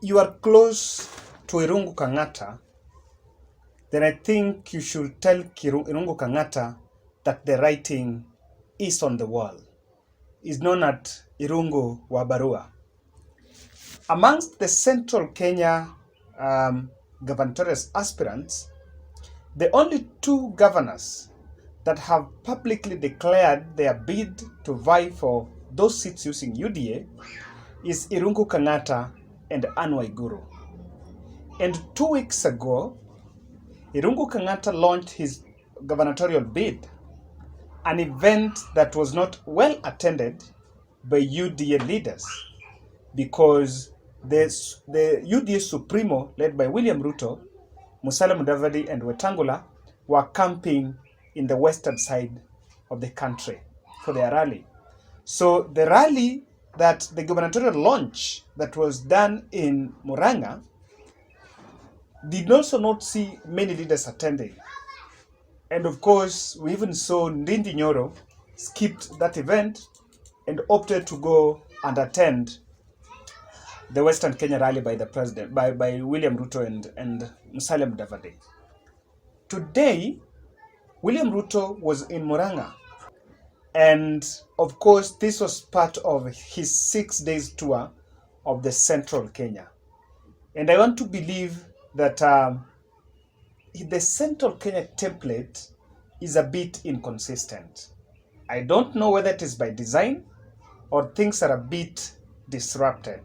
you are close to Irungu Kenyatta, then I think you should tell Irungu Kenyatta that the writing is on the wall. Is known at Irungu Wabarua. Amongst the Central Kenya gubernatorial aspirants, the only two governors that have publicly declared their bid to vie for those seats using UDA is Irungu Kenyatta and Anne Waiguru. And 2 weeks ago, Irungu Kenyatta launched his gubernatorial bid, an event that was not well attended by UDA leaders because the UDA Supremo, led by William Ruto, Musalia Mudavadi, and Wetangula, were camping in the western side of the country for their rally. So the rally that the gubernatorial launch that was done in Muran'ga did also not see many leaders attending. And of course, we even saw Ndindi Nyoro skipped that event and opted to go and attend the Western Kenya rally by the president, by William Ruto and Musalia Mudavadi. Today, William Ruto was in Muran'ga. And of course, this was part of his 6 days tour of the Central Kenya. And I want to believe that the Central Kenya template is a bit inconsistent. I don't know whether it is by design or things are a bit disrupted.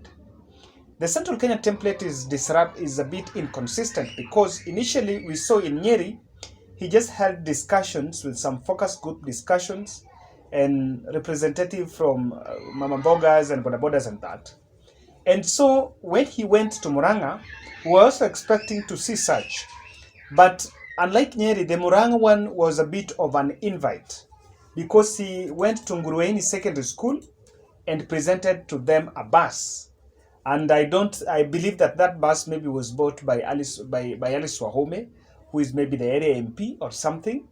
The Central Kenya template is a bit inconsistent because initially we saw in Nyeri, he just held discussions with some focus group discussions and representative from Mama Bogas and Bodabodas and that. And so when he went to Muran'ga, we were also expecting to see such. But unlike Nyeri, the Muran'ga one was a bit of an invite because he went to Ngurueni Secondary School and presented to them a bus. And I believe that bus maybe was bought by Alice Wahome, who is maybe the area MP or something.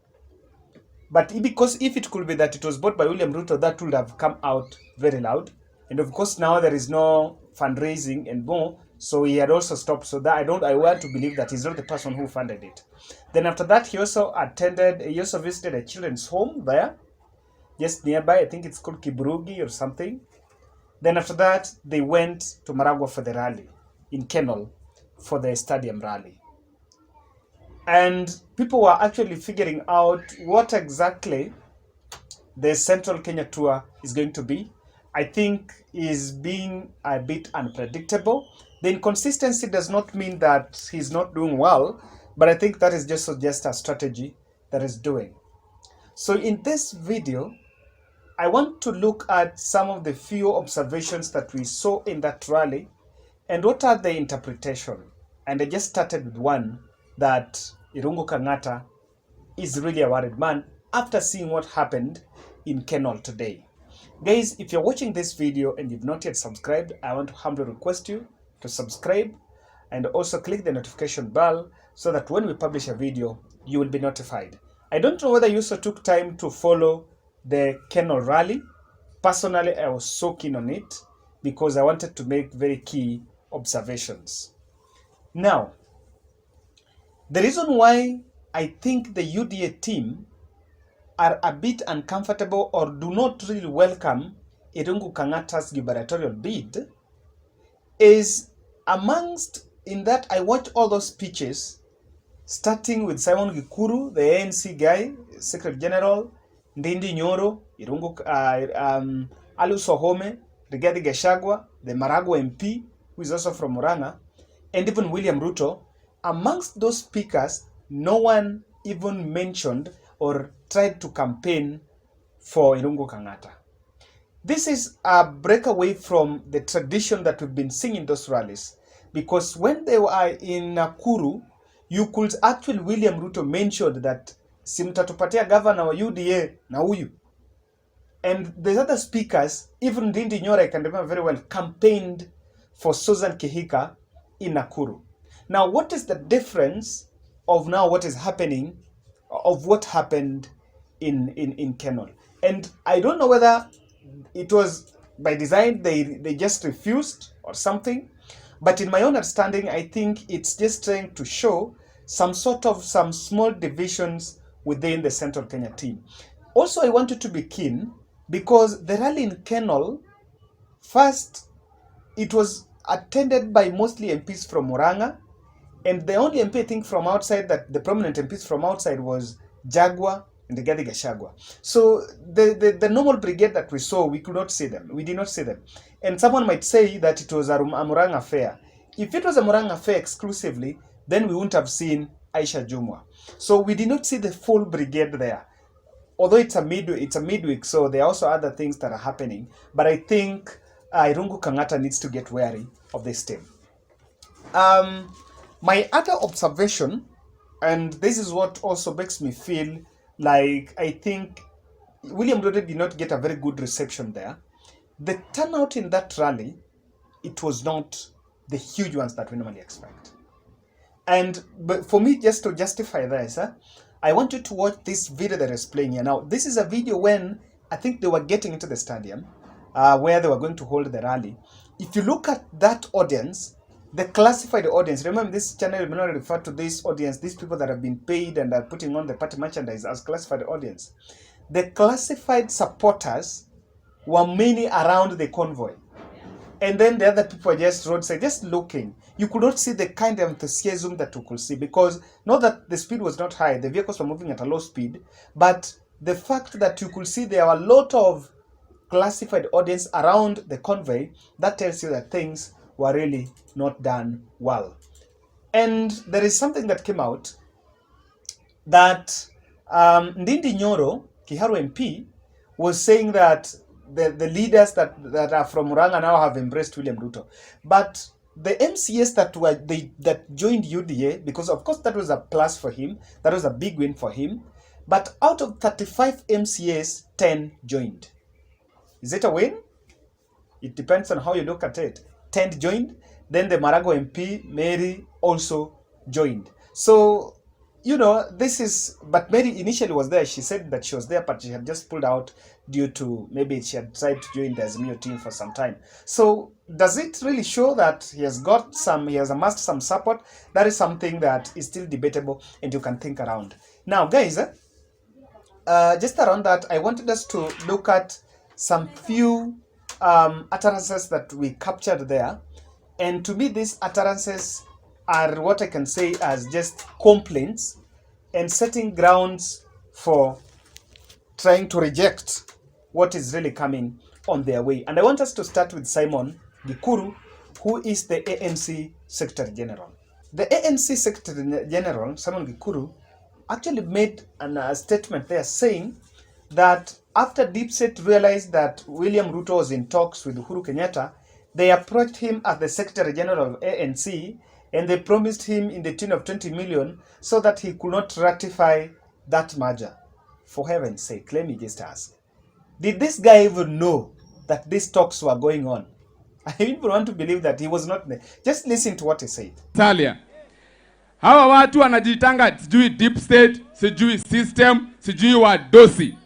But because if it could be that it was bought by William Ruto, that would have come out very loud. And of course now there is no fundraising and more, so he had also stopped. So that I want to believe that he's not the person who funded it. Then after that, he also visited a children's home there, just nearby. I think it's called Kiburugi or something. Then after that, they went to Maragua for the rally in Kenol for the stadium rally. And people were actually figuring out what exactly the Central Kenya tour is going to be. I think is being a bit unpredictable. The inconsistency does not mean that he's not doing well, but I think that is just a strategy that is doing. So in this video, I want to look at some of the few observations that we saw in that rally and what are the interpretation. And I just started with one, that Irungu Kenyatta is really a worried man after seeing what happened in Kenol today. Guys, if you're watching this video and you've not yet subscribed, I want to humbly request you to subscribe and also click the notification bell so that when we publish a video, you will be notified. I don't know whether you also took time to follow the Kenol rally. Personally, I was so keen on it because I wanted to make very key observations. Now, the reason why I think the UDA team are a bit uncomfortable or do not really welcome Irungu Kenyatta's gubernatorial bid is in that I watched all those speeches, starting with Simon Gikuru, the ANC guy, Secretary General, Ndindi Nyoro, Alice Wahome, Rigathi Gachagua, the Maragua MP, who is also from Muran'ga, and even William Ruto. Amongst those speakers, no one even mentioned or tried to campaign for Irungu Kenyatta. This is a breakaway from the tradition that we've been seeing in those rallies, because when they were in Nakuru, you could actually, William Ruto mentioned that simtatupatia governor wa UDA na huyu. And the other speakers, even Ndindi Nyoro, I can remember very well, campaigned for Susan Kihika in Nakuru. Now, what is the difference of now what is happening, of what happened in Kenol? And I don't know whether it was by design, they just refused or something, But in my own understanding, I think it's just trying to show some small divisions within the Central Kenya team. Also, I wanted to be keen because the rally in Kenol, first, it was attended by mostly MPs from Muran'ga, and the only MP I think from outside, that the prominent MPs from outside, was Jaguar and the Gachagua. So the normal brigade that we saw, we could not see them. We did not see them. And someone might say that it was a Muran'ga affair. If it was a Muran'ga affair exclusively, then we wouldn't have seen Aisha Jumwa. So we did not see the full brigade there. Although it's a midweek, so there are also other things that are happening. But I think Irungu Kenyatta needs to get wary of this team. My other observation, and this is what also makes me feel like I think William Ruto did not get a very good reception there. The turnout in that rally, it was not the huge ones that we normally expect. But for me, just to justify this, I want you to watch this video that is playing here. Now, this is a video when I think they were getting into the stadium where they were going to hold the rally. If you look at that audience, the classified audience, remember this channel may not refer to this audience, these people that have been paid and are putting on the party merchandise as classified audience. The classified supporters were many around the convoy. And then the other people were just roadside, just looking. You could not see the kind of enthusiasm that you could see, because not that the speed was not high, the vehicles were moving at a low speed, but the fact that you could see there were a lot of classified audience around the convoy, that tells you that things were really not done well. And there is something that came out that Ndindi Nyoro, Kiharu MP, was saying that the leaders that are from Muran'ga now have embraced William Ruto. But the MCAs that joined UDA, because of course that was a plus for him, that was a big win for him, but out of 35 MCAs, 10 joined. Is it a win? It depends on how you look at it. 10 joined, then the Marago MP, Mary, also joined. So, you know, but Mary initially was there. She said that she was there, but she had just pulled out due to maybe she had tried to join the Azimio team for some time. So, does it really show that he has amassed some support? That is something that is still debatable and you can think around. Now, guys, just around that, I wanted us to look at some few utterances that we captured there. And to me, these utterances are what I can say as just complaints and setting grounds for trying to reject what is really coming on their way. And I want us to start with Simon Gikuru, who is the ANC Secretary General. The ANC Secretary General, Simon Gikuru, actually made a statement there saying that after Deep State realized that William Ruto was in talks with Uhuru Kenyatta, they approached him as the Secretary General of ANC and they promised him in the tune of 20 million so that he could not ratify that merger. For heaven's sake, let me just ask. Did this guy even know that these talks were going on? I even want to believe that he was not there. Just listen to what he said. Talia. Hawa watu wanajitanga sijui deep state, sijui system, sijui wadosi.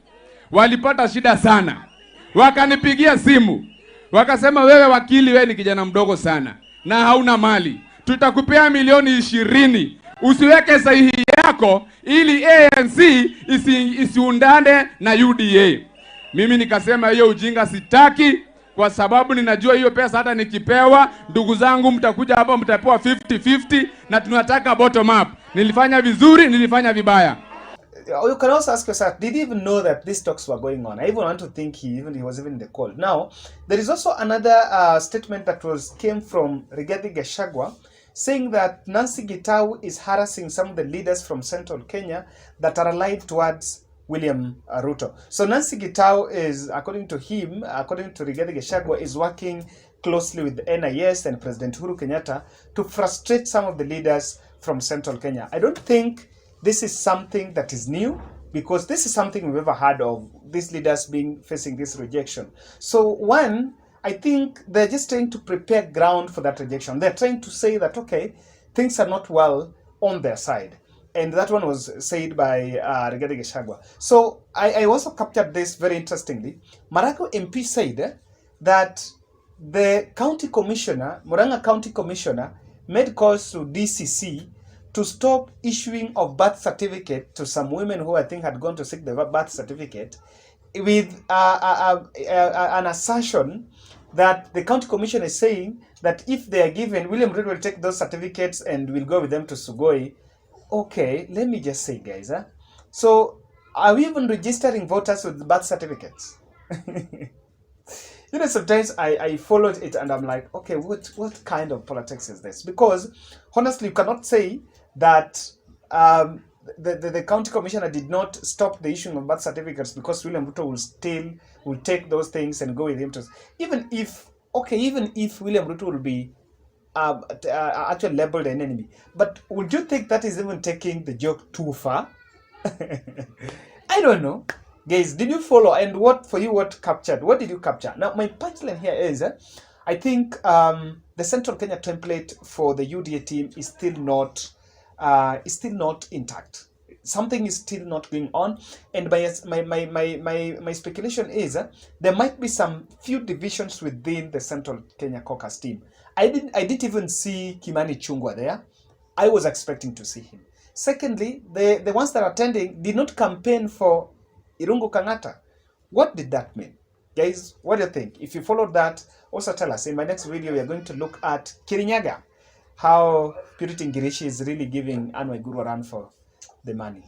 Walipata shida sana. Wakanipigia simu. Wakasema wewe wakili, wewe ni kijana mdogo sana na hauna mali. Tutakupea milioni 20. Usiweke sahihi yako ili ANC isiundane na UDA. Mimi nikasema hiyo ujinga sitaki, kwa sababu ninajua hiyo pesa hata nikipewa, ndugu zangu mtakuja hapa mtapewa 50-50 na tunataka bottom up. Nilifanya vizuri, nilifanya vibaya. You can also ask yourself, did he even know that these talks were going on? I even want to think he was even in the call. Now, there is also another statement that came from Rigathi Gachagua, saying that Nancy Gitau is harassing some of the leaders from Central Kenya that are allied towards William Ruto. So Nancy Gitau is, according to him, according to Rigathi Gachagua, is working closely with the NIS and President Uhuru Kenyatta to frustrate some of the leaders from Central Kenya. I don't think this is something that is new, because this is something we've ever heard of, these leaders facing this rejection. So one, I think they're just trying to prepare ground for that rejection. They're trying to say that, okay, things are not well on their side. And that one was said by Rigathi Gachagua. So I also captured this very interestingly. Marago MP said that the county commissioner, Muran'ga County Commissioner, made calls to DCC to stop issuing of birth certificate to some women who I think had gone to seek the birth certificate, with an assertion that the county commission is saying that if they are given, William Ruto will take those certificates and will go with them to Sugoi. Okay, let me just say, guys, so are we even registering voters with birth certificates? You know, sometimes I followed it and I'm like, okay, what kind of politics is this? Because honestly, you cannot say that the county commissioner did not stop the issuing of birth certificates because William Ruto will take those things and go with him to, even if William Ruto will be actually labeled an enemy. But would you think that is even taking the joke too far? I don't know. Guys, did you follow? And what captured? What did you capture? Now, my punchline here is, I think the Central Kenya template for the UDA team is still not intact. Something is still not going on, and my speculation is there might be some few divisions within the Central Kenya caucus team. I didn't even see Kimani Chungwa there. I was expecting to see him. Secondly, the ones that are attending did not campaign for Irungu Kenyatta. What did that mean? Guys, what do you think? If you followed that, also tell us. In my next video, we are going to look at Kirinyaga, how Purity Ngirishi is really giving Anne Waiguru a run for the money.